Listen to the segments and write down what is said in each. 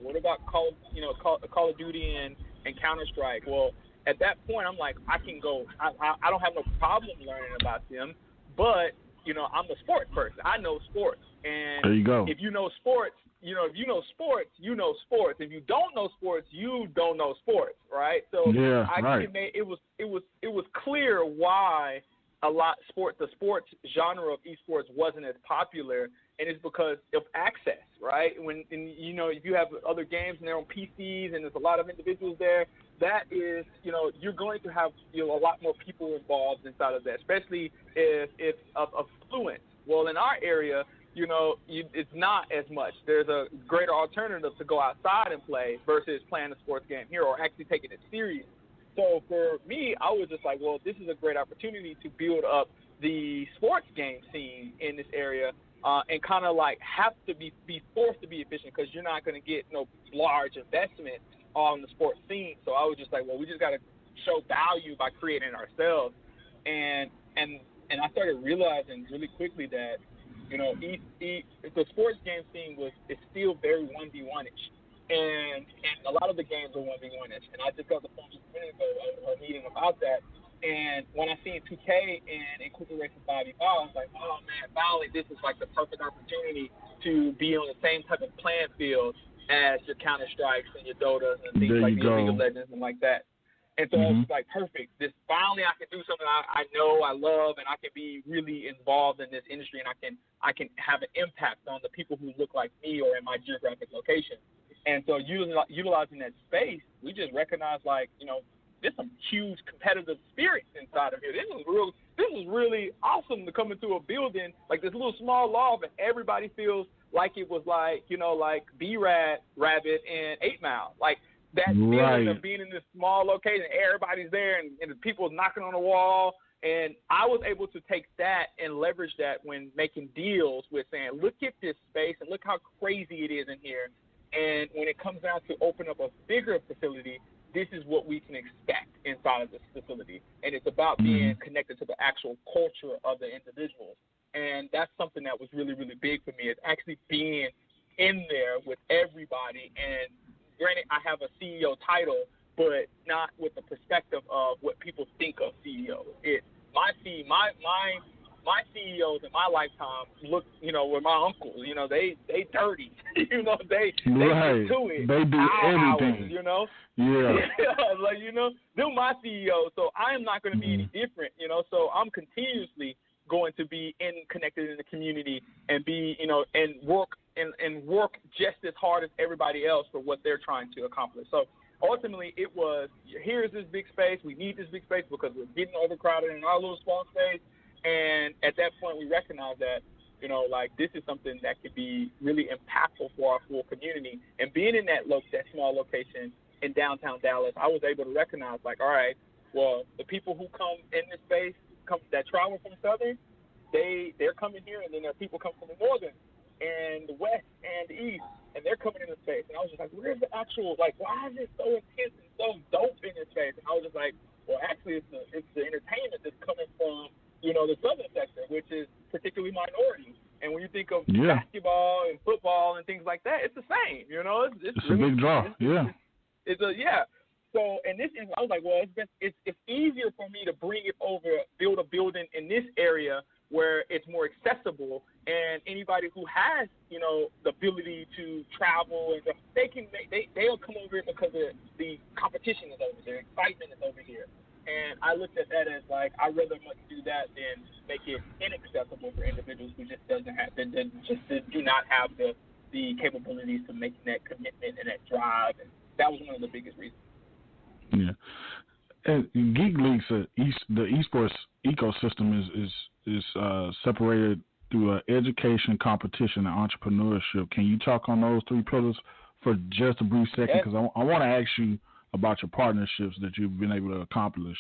What about Call of Duty and Counter Strike? Well, at that point, I'm like, I can go. I don't have no problem learning about them, but I'm a sports person. I know sports, and there you go. If you know sports, if you know sports, you know sports. If you don't know sports, you don't know sports, right? So yeah, it was clear why the sports genre of esports wasn't as popular, and it's because of access, right? If you have other games and they're on PCs and there's a lot of individuals there, that is, you're going to have a lot more people involved inside of that, especially if it's affluent. Well, in our area, it's not as much. There's a greater alternative to go outside and play versus playing a sports game here or actually taking it serious. So for me, I was just like, well, this is a great opportunity to build up the sports game scene in this area and kind of like have to be forced to be efficient because you're not going to get no large investment on the sports scene. So I was just like, well, we just got to show value by creating it ourselves. And I started realizing really quickly that, the sports game scene is still very 1v1-ish. And a lot of the games are 1v1-ish. And I just got the phone just a minute ago a meeting about that. And when I seen 2K and Quick Racing 5v5, I was like, oh, man, finally this is like the perfect opportunity to be on the same type of playing field as your Counter-Strikes and your Dotas and things like the League of Legends and like that. And so I was like, perfect. Finally I can do something I know, I love, and I can be really involved in this industry, and I can have an impact on the people who look like me or in my geographic location. And so utilizing that space, we just recognize there's some huge competitive spirits inside of here. This is really awesome to come into a building like this little small loft and everybody feels like it was like B-Rad, Rabbit, and 8 Mile. Like that feeling of being in this small location, everybody's there and the people knocking on the wall. And I was able to take that and leverage that when making deals with saying, look at this space and look how crazy it is in here. And when it comes down to open up a bigger facility, this is what we can expect inside of this facility. And it's about being connected to the actual culture of the individuals. And that's something that was really, really big for me, is actually being in there with everybody. And granted, I have a CEO title, but not with the perspective of what people think of CEOs. It's my CEOs in my lifetime look, were my uncles. They dirty. They get to it. They do everything. Hours, Yeah. They're my CEOs. So I am not going to be any different. So I'm continuously going to be connected in the community and be, and work just as hard as everybody else for what they're trying to accomplish. So ultimately, it was, here's this big space. We need this big space because we're getting overcrowded in our little small space. And at that point, we recognized that, this is something that could be really impactful for our full community. And being in that small location in downtown Dallas, I was able to recognize, all right, well, the people who come in this space, that travel from Southern, they're coming here, and then there are people come from the Northern and the West and the East, and they're coming in the space. And I was just like, where's the actual, why is it so intense and so dope in this space? And I was just like, well, actually, it's the entertainment that's coming from, the Southern sector, which is particularly minority. And when you think of basketball and football and things like that, it's the same. It's really, a big draw. So, and this is, I was like, well, it's easier for me to bring it over, build a building in this area where it's more accessible, and anybody who has, the ability to travel and they'll come over here because the competition is over there, excitement is over here. And I looked at that as I'd rather much do that than make it inaccessible for individuals who just do not have the capabilities to make that commitment and that drive. And that was one of the biggest reasons. Yeah. And Geekletes, the esports ecosystem is separated through education, competition, and entrepreneurship. Can you talk on those three pillars for just a brief second? Because I want to ask you about your partnerships that you've been able to accomplish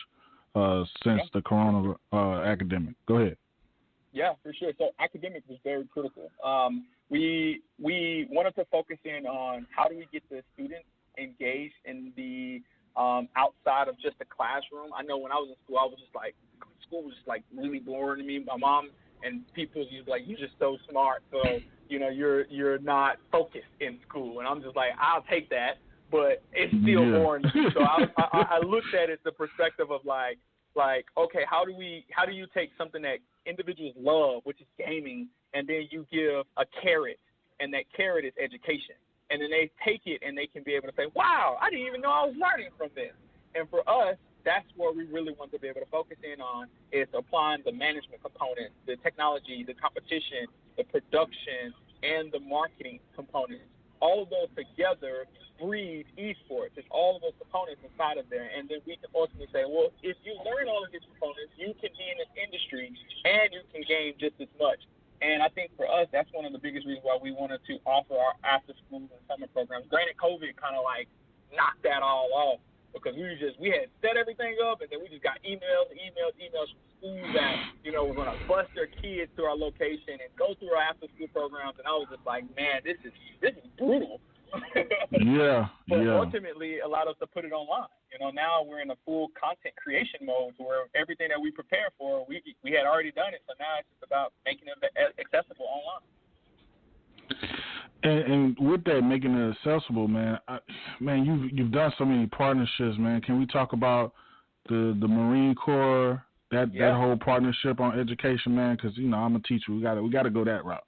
since the corona academic. Go ahead. Yeah, for sure. So academic was very critical. We wanted to focus in on how do we get the students engaged in the outside of just the classroom. I know when I was in school, school was just really boring to me. My mom and people use like, you're just so smart, so you're not focused in school, and I'm just like, I'll take that, but it's still boring. So I looked at it the perspective of like okay, how do you take something that individuals love, which is gaming, and then you give a carrot, and that carrot is education, and then they take it and they can be able to say, wow, I didn't even know I was learning from this. And for us, that's where we really want to be able to focus in on, is applying the management components, the technology, the competition, the production, and the marketing components. All of those together breed esports. It's all of those components inside of there. And then we can ultimately say, well, if you learn all of these components, you can be in this industry and you can game just as much. And I think for us, that's one of the biggest reasons why we wanted to offer our after-school and summer programs. Granted, COVID kind of like knocked that all off, because we had set everything up, and then we just got emails from schools that, were going to bus their kids to our location and go through our after-school programs. And I was just like, man, this is brutal. But ultimately, it allowed us to put it online. Now we're in a full content creation mode where everything that we prepare for, we had already done it. So now it's just about making it accessible online. And with that, making it accessible, man, you've done so many partnerships, man. Can we talk about the Marine Corps, that whole partnership on education, man? Because I'm a teacher, we gotta go that route.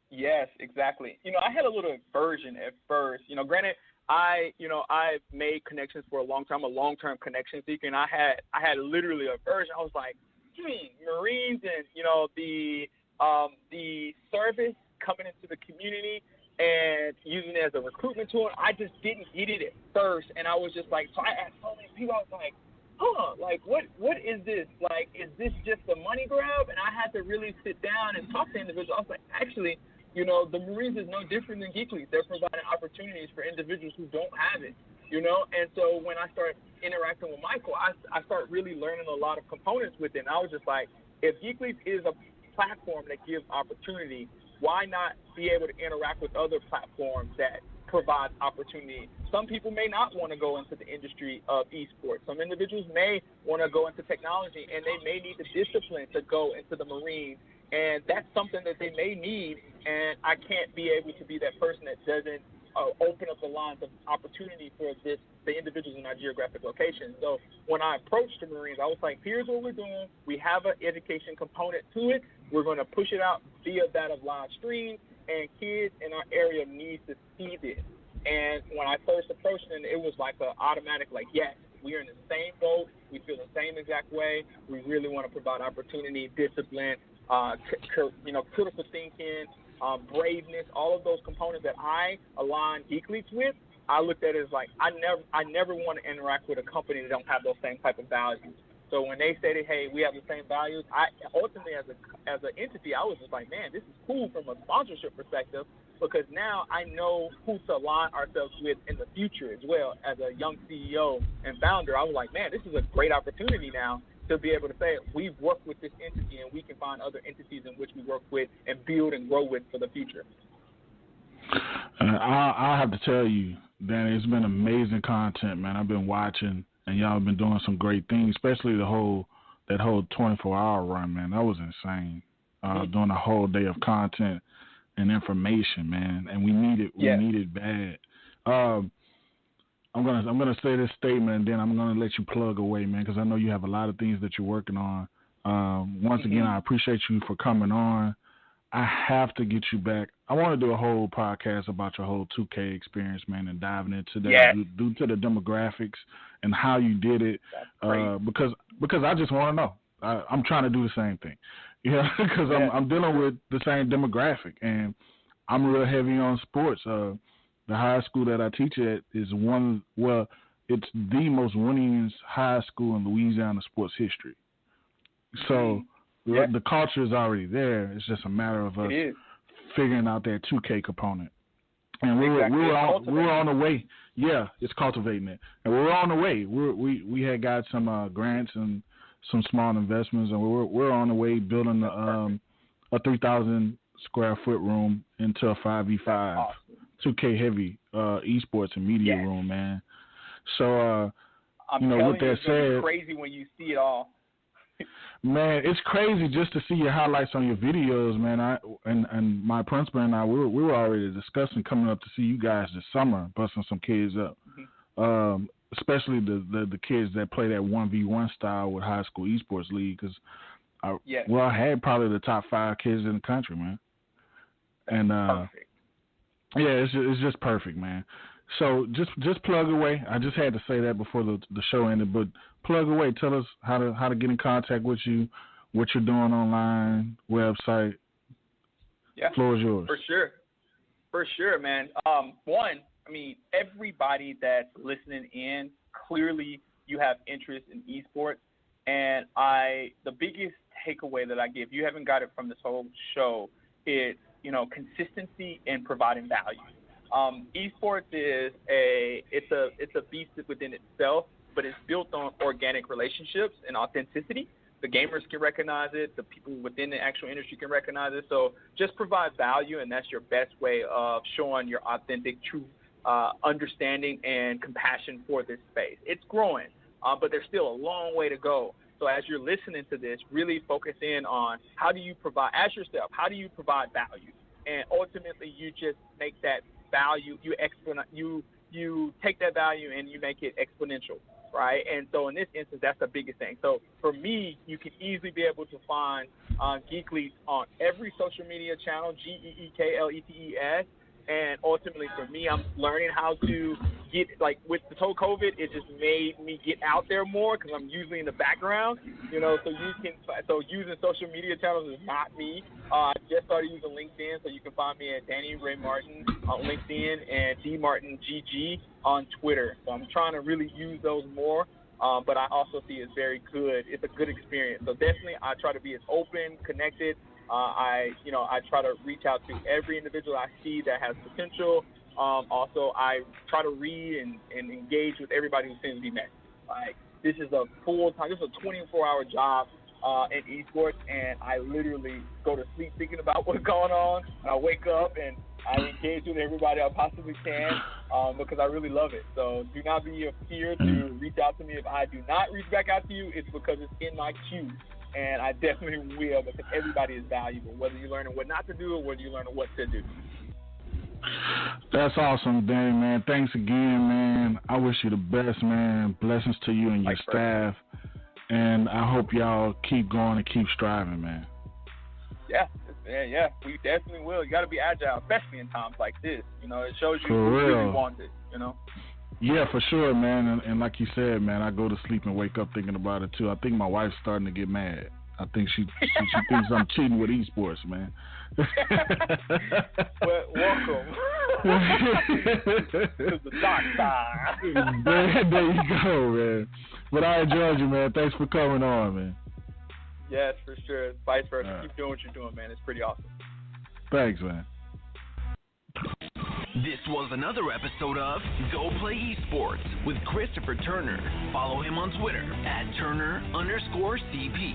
Yes, exactly. I had a little aversion at first. Granted, I've made connections for a long time. I'm a long-term connection seeker, and I had literally a aversion. I was like, Marines and the service coming into the community and using it as a recruitment tool. I just didn't get it at first, and I was just like, so I asked so many people. I was like, like what is this? Like, is this just a money grab? And I had to really sit down and talk to individuals. I was like, actually, the Marines is no different than Geekletes. They're providing opportunities for individuals who don't have it, And so when I started interacting with Michael, I started really learning a lot of components with it. And I was just like, if Geekletes is a platform that gives opportunity, why not be able to interact with other platforms that provide opportunity? Some people may not want to go into the industry of esports. Some individuals may want to go into technology, and they may need the discipline to go into the Marines. And that's something that they may need, and I can't be able to be that person that doesn't open up the lines of opportunity for the individuals in our geographic location. So when I approached the Marines, I was like, here's what we're doing. We have an education component to it. We're going to push it out via that of live stream, and kids in our area need to see this. And when I first approached them, it was like an automatic, like, yes, we are in the same boat. We feel the same exact way. We really want to provide opportunity, discipline, critical thinking, braveness, all of those components that I align Geekletes with. I looked at it as like, I never want to interact with a company that don't have those same type of values. So when they said, hey, we have the same values, I ultimately as an entity, I was just like, man, this is cool from a sponsorship perspective, because now I know who to align ourselves with in the future as well. As a young CEO and founder, I was like, man, this is a great opportunity now to be able to say we've worked with this entity and we can find other entities in which we work with and build and grow with for the future. I have to tell you, Danny, it's been amazing content, man. I've been watching, and y'all have been doing some great things, especially that whole 24-hour run, man. That was insane. Doing a whole day of content and information, man, and we need it. We need it bad. I'm gonna say this statement, and then I'm gonna let you plug away, man, because I know you have a lot of things that you're working on. Once again, I appreciate you for coming on. I have to get you back. I want to do a whole podcast about your whole 2K experience, man, and diving into that due to the demographics and how you did it. Because I just want to know. I'm trying to do the same thing, because I'm dealing with the same demographic, and I'm real heavy on sports. The high school that I teach at is it's the most winningest high school in Louisiana sports history. So the culture is already there. It's just a matter of us figuring out that 2K component. And we were on the way. Yeah, it's cultivating it. And we're on the way. We had got some grants and some small investments, and we're on the way building a 3,000 square foot room into a 5v5. Awesome. 2K heavy esports and media room, man. So I'm telling with that it's said, crazy when you see it all. Man, it's crazy just to see your highlights on your videos, man. And my principal and I, we were already discussing coming up to see you guys this summer, busting some kids up. Mm-hmm. Especially the kids that play that 1v1 style with high school esports league, because I had probably the top 5 kids in the country, man. And perfect. Yeah, it's just perfect, man. So just plug away. I just had to say that before the show ended, but plug away. Tell us how to get in contact with you, what you're doing online, website. Yeah, floor is yours. For sure, man. One, I mean, everybody that's listening in, clearly you have interest in esports, and the biggest takeaway that I give, you haven't got it from this whole show, is consistency in providing value. Esports is it's a beast within itself, but it's built on organic relationships and authenticity. The gamers can recognize it. The people within the actual industry can recognize it. So just provide value, and that's your best way of showing your authentic, true understanding and compassion for this space. It's growing, but there's still a long way to go. So as you're listening to this, really focus in on how do you provide, ask yourself, how do you provide value? And ultimately, you just make that value, you take that value and you make it exponential, right? And so in this instance, that's the biggest thing. So for me, you can easily be able to find Geekletes on every social media channel, Geekletes. And ultimately, for me, I'm learning how to get, like, with the whole COVID, it just made me get out there more because I'm usually in the background, so using social media channels is not me. I just started using LinkedIn, so you can find me at Danny Ray Martin on LinkedIn and DMartinGG on Twitter. So I'm trying to really use those more, but I also see it's very good. It's a good experience. So definitely I try to be as open, connected. I try to reach out to every individual I see that has potential. Also, I try to read and engage with everybody who sends me messages. Like, this is a full-time, this is a 24-hour job in esports, and I literally go to sleep thinking about what's going on, and I wake up and I engage with everybody I possibly can because I really love it. So do not be afraid to reach out to me. If I do not reach back out to you, it's because it's in my queue. And I definitely will, because everybody is valuable, whether you're learning what not to do or whether you're learning what to do. That's awesome, Danny, man. Thanks again, man. I wish you the best, man. Blessings to you and your staff. And I hope y'all keep going and keep striving, man. Yeah, we definitely will. You got to be agile, especially in times like this. It shows you who really wants it, Yeah, for sure, man. And like you said, man, I go to sleep and wake up thinking about it, too. I think my wife's starting to get mad. I think she thinks I'm cheating with esports, man. Well, welcome to the dark side. There you go, man. But I enjoyed you, man. Thanks for coming on, man. Yes, for sure. Vice versa. Keep doing what you're doing, man. It's pretty awesome. Thanks, man. This was another episode of Go Play Esports with Christopher Turner. Follow him on Twitter at Turner_CP.